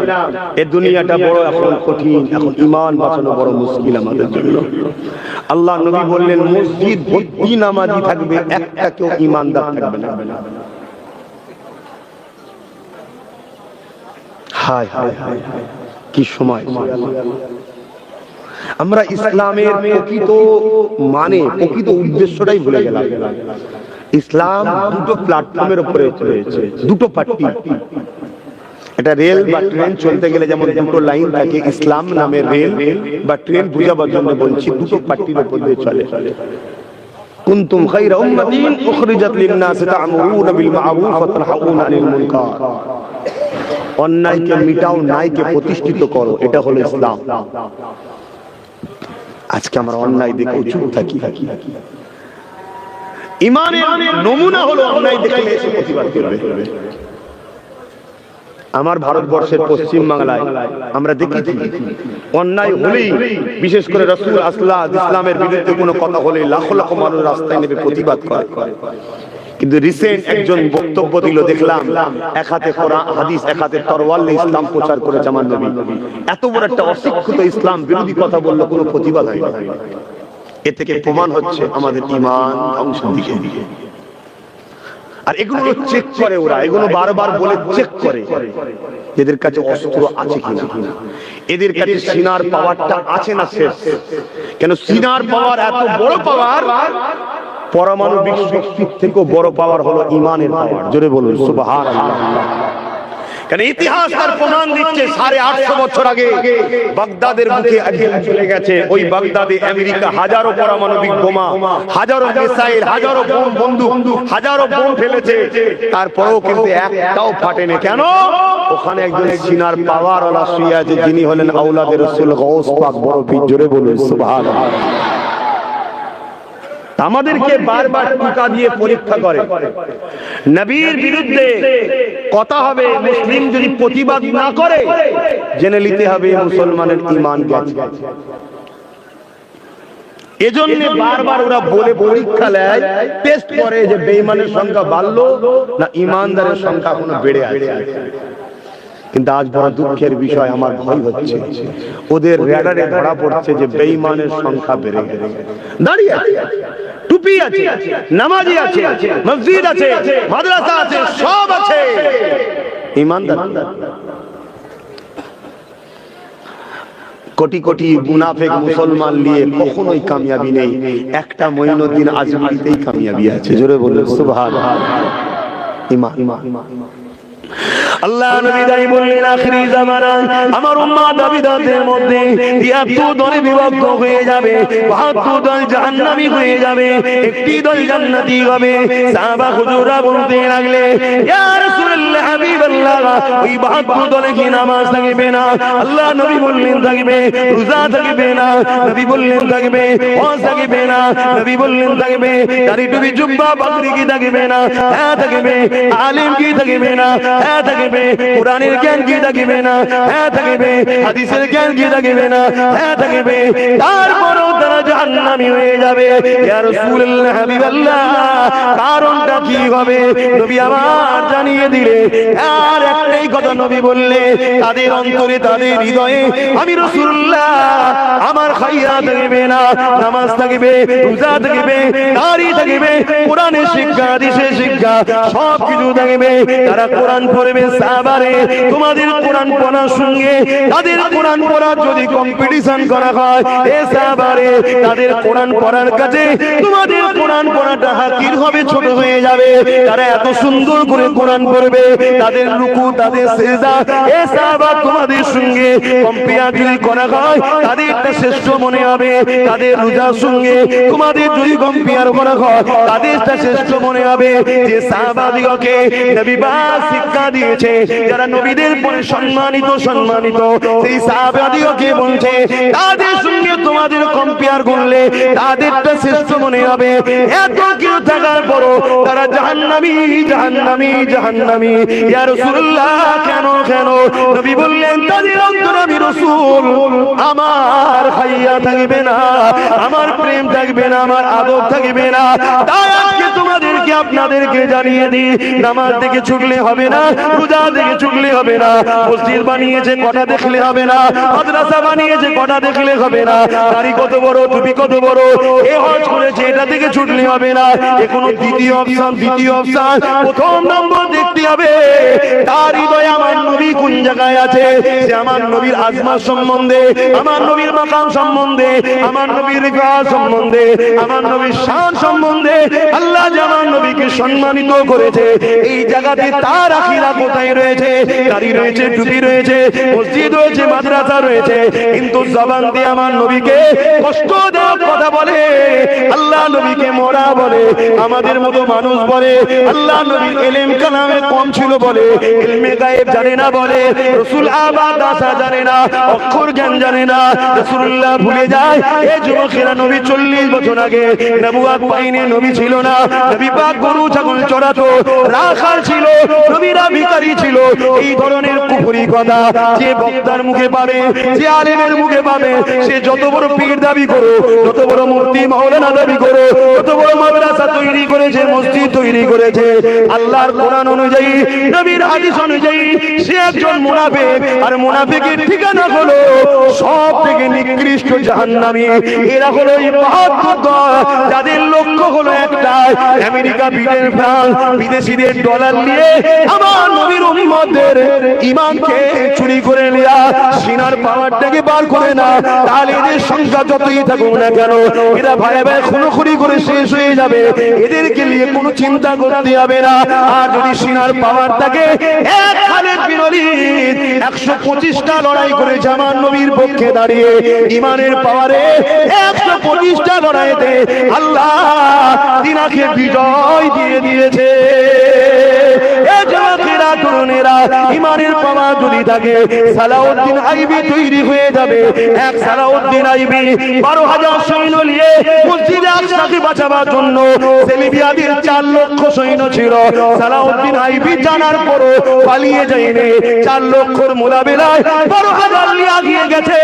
এই দুনিয়াটা বড় এখন কঠিন, এখন ঈমান বাঁচানো বড় মুশকিল আমাদের জন্য। আল্লাহ নবী বললেন মসজিদ ভর্তি নামাজি থাকবে, একটা কেউ ঈমানদার থাকবে না। হায় হায় হায় কি সময়! আমরা ইসলামের প্রকৃত মানে প্রকৃত উদ্দেশ্যটাই ভুলে গেলাম। ইসলাম দুটো প্ল্যাটফর্মের উপরে রয়েছে, দুটো পার্টি। এটা রেল বা ট্রেন চলতে গেলে যেমন দুটো লাইন থাকে, ইসলাম নামের রেল বা ট্রেন বুঝাবার জন্য বলছি দুটো পার্টির উপর দিয়ে চলে। কুনতুম খায়রা উম্মাতিন উখরিজাত লিন-নাস তা'মুরুনা বিল মা'রুফ ওয়া তানহাউনা আনিল মুনকার। অন্যায়কে মিটাও, ন্যায়কে প্রতিষ্ঠিত করো, এটা হলো ইসলাম। আজকে আমরা অন্যায় দেখে চুপ থাকি। ঈমানের নমুনা হলো অন্যায় দেখলে এসে প্রতিবাদ করবে। আমার ভারতবর্ষের পশ্চিম বাংলায় আমরা দেখেছি অন্যায় হলেই, বিশেষ করে রাসূল ইসলামের বিরুদ্ধে কোনো কথা হলে লাখ লাখ মানুষ রাস্তায় নেমে প্রতিবাদ করে। কিন্তু রিসেন্ট একজন বক্তব্য দিল, দেখলাম এক হাতে কোরআন হাদিস, এক হাতে তরোয়াল নিয়ে ইসলাম প্রচার করেছে আমার নবী। এত বড় একটা অশিক্ষিত ইসলাম বিরোধী কথা বললো, কোনো প্রতিবাদ হয় না। এ থেকে প্রমাণ হচ্ছে আমাদের ঈমান ধ্বংসের দিকে। আর এগুলো চেক করে ওরা, এগুলো বারবার বলে চেক করে এদের কাছে অস্ত্র আছে কিনা, এদের কাছে সিনার পাওয়ারটা আছে না শেষ। কেন সিনার পাওয়ার এত বড় পাওয়ার, পারমাণবিক শক্তির থেকেও বড় পাওয়ার হলো ঈমানের পাওয়ার। জোরে বলুন সুবহানাল্লাহ। কারণ ইতিহাস তার প্রমাণ দিচ্ছে 850 বছর আগে বাগদাদের বুকে আগুন চলে গেছে। ওই বাগদাদে আমেরিকা হাজারো পারমাণবিক বোমা, হাজারো মিসাইল, হাজারো বোম বন্দুক, হাজারো বোম ফেলেছে, তারপরেও কিন্তু একটাও ফাটেনি। কেন? ওখানে একজন সিনার পাওয়ার ওয়ালা শুয়ে আছে, যিনি হলেন আওলাদের রাসূল গাউস পাক বড় পীর। জোরে বলুন সুবহানাল্লাহ। আমাদেরকে বারবার টিকা দিয়ে পরীক্ষা করে। নবীর বিরুদ্ধে কথা হবে, মুসলিম যদি প্রতিবাদ না করে জেনে নিতে হবে মুসলমানের ঈমান গেছে। এজন্য বারবার ওরা বলে পরীক্ষা নেয়, টেস্ট করে যে বেঈমানের সংখ্যা বাড়লো না ঈমানদারের সংখ্যা এখনো বেড়ে আছে। কিন্তু আজ বড় দুঃখের বিষয়, আমার ভয় হচ্ছে ওদের রেডারে ধরা পড়ছে যে বেঈমানের সংখ্যা বেড়ে গেছে। দাঁড়িয়ে আছে, টুপি আছে, নামাজি আছে, মসজিদ আছে, মাদ্রাসা আছে, সব আছে, ঈমানদার কোটি কোটি মুনাফিক মুসলমান নিয়ে কখনোই কামিয়াবি নেই। একটা মঈনুদ্দিন আজমিরিতেই কামিয়াবি আছে। জোরে বলুন সুবহানাল্লাহ। ঈমান। আল্লাহ নবী তাই বললেন আখিরি জামানায় আমার উম্মত আবিদাদের মধ্যে ৭৩ দলে বিভক্ত হয়ে যাবে, ৭২ দল জাহান্নামী হয়ে যাবে, একটি দল জান্নাতি হবে। সাহাবা হুজুররা বলতে লাগলেন ইয়া রাসূলুল্লাহ হাবিবাল্লাহ ওই 72 দলে কি নামাজ থাকবে না? আল্লাহ নবী বললেন থাকবে। রোজা থাকবে না? নবী বললেন থাকবে। হজ থাকবে না? নবী বললেন থাকবে। দাড়ি টুপি জুব্বা পাগড়ি কি থাকবে না? হ্যাঁ থাকবে। আলেম কি থাকবে না? হ্যাঁ থাকবে। কোরআনের জ্ঞান কি থাকবে না? হ্যাঁ থাকবে। হাদিসের জ্ঞান কি থাকবে না? হ্যাঁ থাকবে। তারপরেও তারা জাহান্নামী হয়ে যাবে। ইয়া রাসূলুল্লাহ হাবিবাল্লাহ কারণটা কি হবে নবী আমার জানিয়ে দিলে। আর একটাই কথা নবী বললে, তাদের অন্তরে তাদের হৃদয়ে আমি রাসূলুল্লাহ আমার খাইয়া থাকবে না, নামাজ থাকবে, রোজা থাকবে, দাড়ি থাকবে, কোরআনের শিক্ষা, হাদিসের শিক্ষা সব কিছু থাকবে। তারা কোরআন পড়বে। সাহাবারে তোমাদের কোরআন পড়ার সঙ্গে তাদের কোরআন পড়ার যদি কম্পিটিশন করা হয়, এ সাহাবারে তাদের কোরআন পড়ার কাছে তোমাদের কোরআন পড়াটা হাকির হবে, ছোট হয়ে যাবে। তারা এত সুন্দর করে কোরআন পড়বে, তাদের রুকু, তাদের সিজদা, এ সাহাবা তোমাদের সঙ্গে কম্পেয়ার যদি করা হয় তাদেরটা শ্রেষ্ঠ মনে হবে। তাদের রোজার সঙ্গে তোমাদের যদি কম্পেয়ার করা হয় তাদেরটা শ্রেষ্ঠ মনে হবে। যে সাহাবাদিগকে নবী পাক শিক্ষা দিয়েছে, যারা নবীদের পরে সম্মানিত সেই সাহাবাদিগকে বলছে তাদের সঙ্গে তোমাদের কম্পেয়ার করলে তাদেরটা শ্রেষ্ঠ মনে হবে। এত কিছু থাকার পরও তারা জাহান্নামী জাহান্নামী জাহান্নামী। ইয়া রাসূলুল্লাহ কেন কেন? নবী বললেন তাদের অন্তরে আমি রাসূল আমার হাইয়া থাকবে না, আমার প্রেম থাকবে না, আমার আদব থাকবে না। তাই আজকে তোমাদেরকে আপনাদেরকে জানিয়ে দিই, নামাজ থেকে ছুটলে হবে না, রোজা থেকে ছুটলে হবে না, মসজিদ বানিয়েছে কটা দেখলে হবে না, মাদ্রাসা বানিয়েছে কটা দেখলে হবে না, দাড়ি কত বড়, টুপি কত বড়, এ হজ করেছে এটা থেকে ছুটলে হবে না। এ কোনো দ্বিতীয় অপশন, প্রথম নম্বর দেখতে হবে তার হৃদয়ে আমার নবী কোন জায়গায় আছে। সে আমার নবীর আজমত সম্বন্ধে, আমার নবীর মাকাম সম্বন্ধে, আমার নবীর রিফাত সম্বন্ধে, আমার নবীর শান সম্বন্ধে, আল্লাহ যে আমার নবীকে সম্মানিত করেছে এই জায়গাতে তার আখিরা কোথায় রয়েছে? দাড়ি রয়েছে, টুপি রয়েছে, মসজিদ রয়েছে, মাদ্রাসা রয়েছে, কিন্তু জবান দিয়ে আমার নবীকে কষ্ট দেওয়ার কথা বলে, আল্লাহ নবীকে মরা বলে, আমাদের মতো মানুষ বলে আল্লাহ নবীর ইলম কালামে কম ছিল বলে, ইলমে গায়েব জানে না বলে, রাসূল আবাদ আসা জানে না, অক্ষর জ্ঞান জানে না, রাসূলুল্লাহ ভুলে যায়। এই যুবকেরা নবী 40 বছর আগে নবুয়ত পায়নি, নবী ছিল না, নবী পাক গরু ছাগল চড়াতো, রাখাল ছিল, নবীরা ভিখারি ছিল। এই ধরনের কুফরি কথা যে বক্তার মুখে পাবে, যে আলেমের মুখে পাবে, সে যত বড় পীর দাবি করো, যত বড় মুফতি মাওলানা দাবি করো, যত বড় মাদ্রাসা তৈরি করেছে, মসজিদ তৈরি করেছে, আল্লাহর কোরআন অনুযায়ী, নবীর হাদিস অনুযায়ী সে একজন মুনাফিক। আর মুনাফিকের ঠিকানা হলো সবথেকে নিকৃষ্ট জাহান্নামী। এরা হলো এই 72 দল যাদের লক্ষ্য হলো একটাই, আমেরিকা, ব্রিটেন, ফ্রান্স, বিদেশিদের ডলার নিয়ে আমার নবীর উম্মতদের ঈমানকে চুরি করে নেয়া, সিনার পাওয়ারটাকে বার করে না। তাহলে এদের সংখ্যা যতই থাকুক না কেন, এরা ভাই ভাই খুনোখুনি করে শেষ হয়ে যাবে, এদেরকে নিয়ে কোনো চিন্তা করতে হবে না। আর যদি সিনার পাওয়ার থাকে, এক খালেদ বিন ওলীদ 125টা লড়াই করেছে আমার নবীর পক্ষে দাঁড়িয়ে, ঈমানের পাওয়ারে 125টা লড়াইতে আল্লাহ তিনাকে বিজয় দিয়ে দিয়েছে। ঈমানের পাওয়ার যদি থাকে, সালাউদ্দিন আইবি তৈরি হয়ে যাবে। এক সালাউদ্দিন আইবি 12,000 সৈন্য নিয়ে মসজিদে আকসাকে বাঁচাবার জন্য, সেলিবিয়াদের 4 লক্ষ সৈন্য ছিল। সালাউদ্দিন আইবি জানার পরও পালিয়ে যায়নি, 4 লক্ষর মোকাবিলায় 12,000 নিয়ে আগিয়ে গেছে।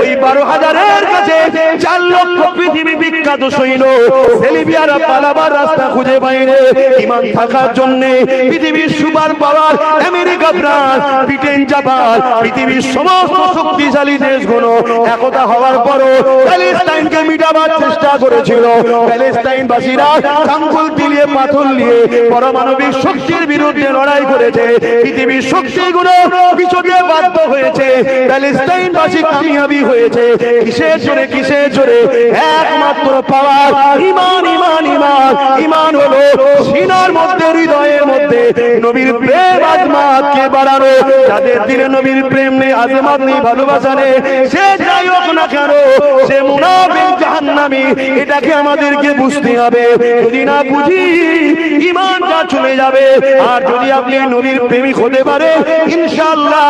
ওই 12,000-এর কাছে 4 লক্ষ পৃথিবী বিখ্যাত সৈন্য, সেলিবিয়ারা পালাবার রাস্তা খুঁজে পায়নি। ঈমান থাকার জন্য পৃথিবীর super power America, France, Britain, Japan, পৃথিবীর সমস্ত শক্তিশালী দেশগুলো একতা হওয়ার পরও প্যালেস্টাইনকে মিটাবার চেষ্টা করেছিল। প্যালেস্টাইনবাসীরা আঙ্গুল দিয়ে পাথর নিয়ে পারমাণবিক শক্তির বিরুদ্ধে লড়াই করেছে। পৃথিবীর শক্তিগুলো পিছনে বাধ্য হয়েছে, প্যালেস্টাইনবাসী কামিয়াবি হয়েছে। কিসের জোরে, কিসের জোরে? একমাত্র পাওয়ার ঈমান, ঈমান, ঈমান। ঈমান হলো সিনার মধ্যে, হৃদয়ের মধ্যে নবীর প্রেম আজমাতকে বাড়ানো। যাদের দিলে নবীর প্রেম নেই, আজমাত নেই, ভালোবাসা নেই, সে যাই হোক না কেন, সে মুনাফিক, জাহান্নামী। জাহান্নামী, এটাকে আমাদেরকে বুঝতে হবে। যদি না বুঝি ঈমানটা চলে যাবে। আর যদি আপনি নবীর প্রেমিক হতে পারে, ইনশাআল্লাহ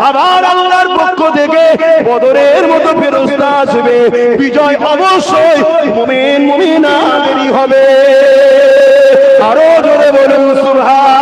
আবার আল্লাহর পক্ষ থেকে বদরের মতো ফেরেশতা আসবে, বিজয় অবশ্যই মুমিন মুমিনাদেরই হবে। আরো জোরে বলুন সুবহান।